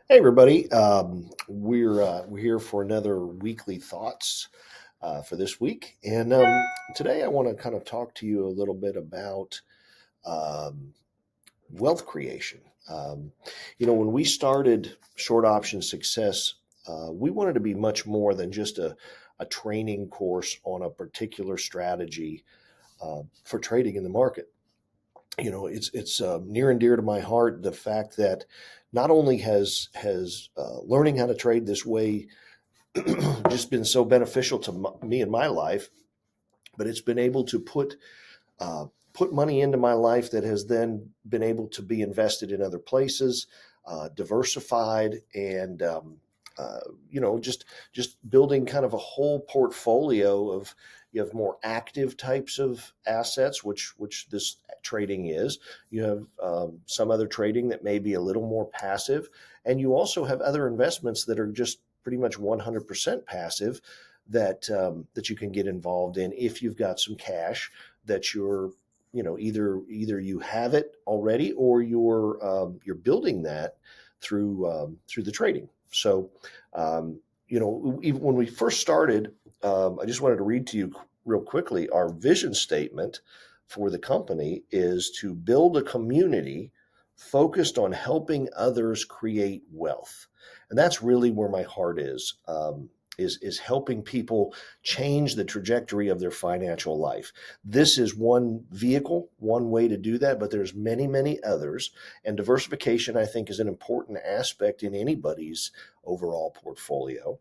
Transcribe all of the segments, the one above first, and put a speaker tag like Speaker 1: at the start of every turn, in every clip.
Speaker 1: Hey everybody, we're here for another weekly thoughts for this week, and today I want to kind of talk to you a little bit about um, wealth creation. Um, when we started Short Option Success, we wanted to be much more than just a training course on a particular strategy for trading in the market. It's near and dear to my heart the fact that not only has learning how to trade this way just been so beneficial to me in my life, but it's been able to uh, put money into my life that has then been able to be invested in other places, diversified, and uh, just building kind of a whole portfolio of you have more active types of assets, which this trading is. You have some other trading that may be a little more passive, and you also have other investments that are just pretty much 100% passive that you can get involved in if you've got some cash that you're either you have it already or you're building that through the trading. So even when we first started, I just wanted to read to you real quickly. Our vision statement for the company is to build a community focused on helping others create wealth, and that's really where my heart is. Is helping people change the trajectory of their financial life. This is one vehicle, one way to do that, but there's many, many others. And diversification, I think, is an important aspect in anybody's overall portfolio.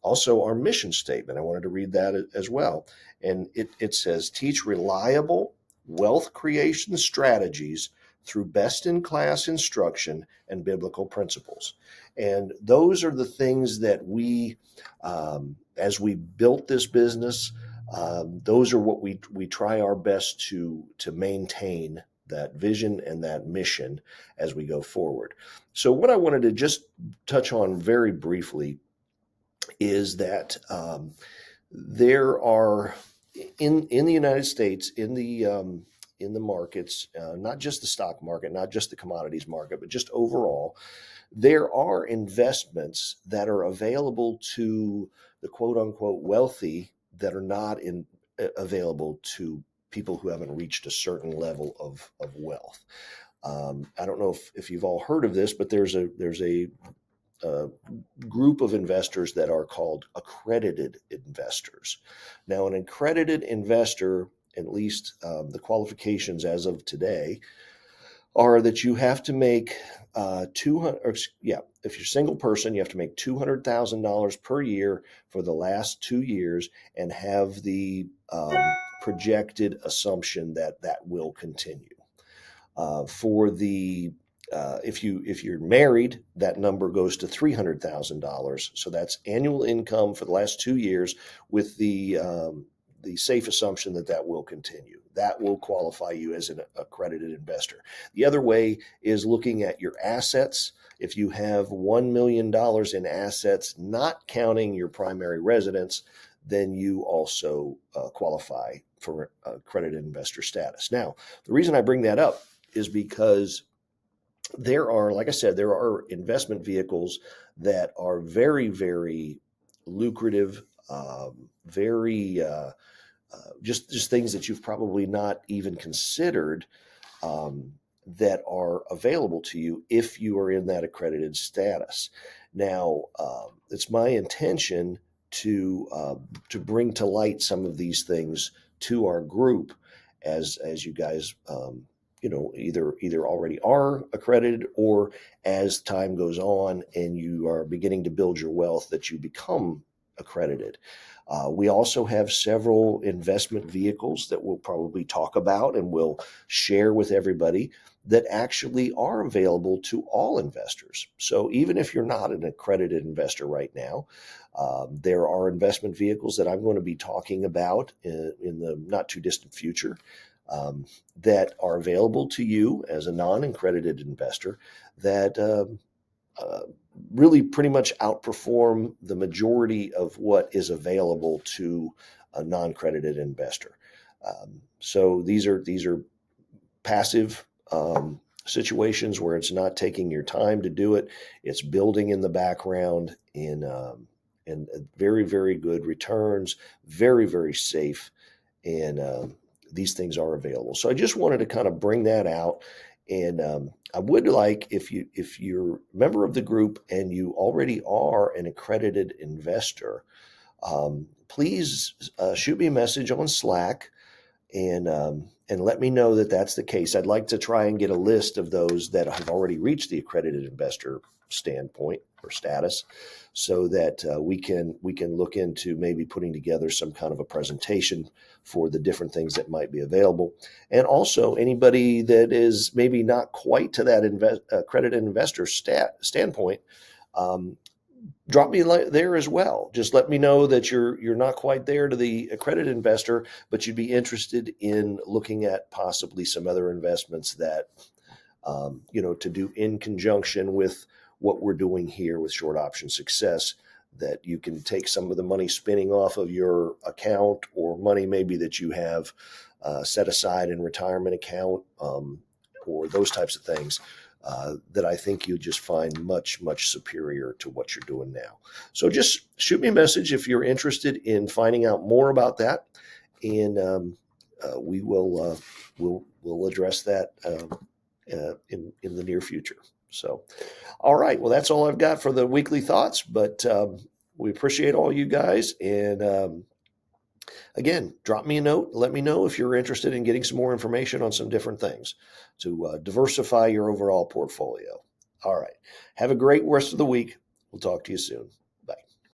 Speaker 1: Also, our mission statement, I wanted to read that as well. And it says, teach reliable wealth creation strategies through best in class instruction and biblical principles. And those are the things that as we built this business, those are what we try our best to maintain that vision and that mission as we go forward. So, what I wanted to just touch on very briefly is that there are in the United States in the markets, not just the stock market, not just the commodities market, but just overall, there are investments that are available to the quote unquote wealthy that are not available to people who haven't reached a certain level of wealth. I don't know if you've all heard of this, but there's a group of investors that are called accredited investors. Now, an accredited investor, at least the qualifications as of today, are that you have to make 200. Yeah, if you're a single person, you have to make $200,000 per year for the last 2 years and have the projected assumption that that will continue. For the if you're married, that number goes to $300,000. So that's annual income for the last 2 years, with the safe assumption that that will continue. That will qualify you as an accredited investor. The other way is looking at your assets. If you have $1 million in assets, not counting your primary residence, then you also qualify for accredited investor status. Now, the reason I bring that up is because there are, like I said, there are investment vehicles that are very, very lucrative, very just things that you've probably not even considered, that are available to you if you are in that accredited status. Now, it's my intention to bring to light some of these things to our group as you guys either already are accredited, or as time goes on and you are beginning to build your wealth, that you become accredited. We also have several investment vehicles that we'll probably talk about and we'll share with everybody that actually are available to all investors. So even if you're not an accredited investor right now, there are investment vehicles that I'm going to be talking about in the not too distant future, that are available to you as a non-accredited investor that uh, really pretty much outperform the majority of what is available to a non-credited investor. So these are passive situations where it's not taking your time to do it. It's building in the background and very, very good returns, very, very safe. And these things are available. So I just wanted to kind of bring that out. And I would like, if you're a member of the group and you already are an accredited investor, please shoot me a message on Slack and let me know that that's the case. I'd like to try and get a list of those that have already reached the accredited investor standpoint or status, so that we can look into maybe putting together some kind of a presentation for the different things that might be available. And also anybody that is maybe not quite to that accredited investor standpoint, drop me there as well. Just let me know that you're not quite there to the accredited investor, but you'd be interested in looking at possibly some other investments that to do in conjunction with what we're doing here with Short Option Success, that you can take some of the money spinning off of your account, or money maybe that you have set aside in retirement account, or those types of things. That I think you just find much, much superior to what you're doing now. So just shoot me a message if you're interested in finding out more about that, and we will we'll address that in the near future. So, all right. Well, that's all I've got for the weekly thoughts, but we appreciate all you guys. And again, drop me a note. Let me know if you're interested in getting some more information on some different things to diversify your overall portfolio. All right. Have a great rest of the week. We'll talk to you soon.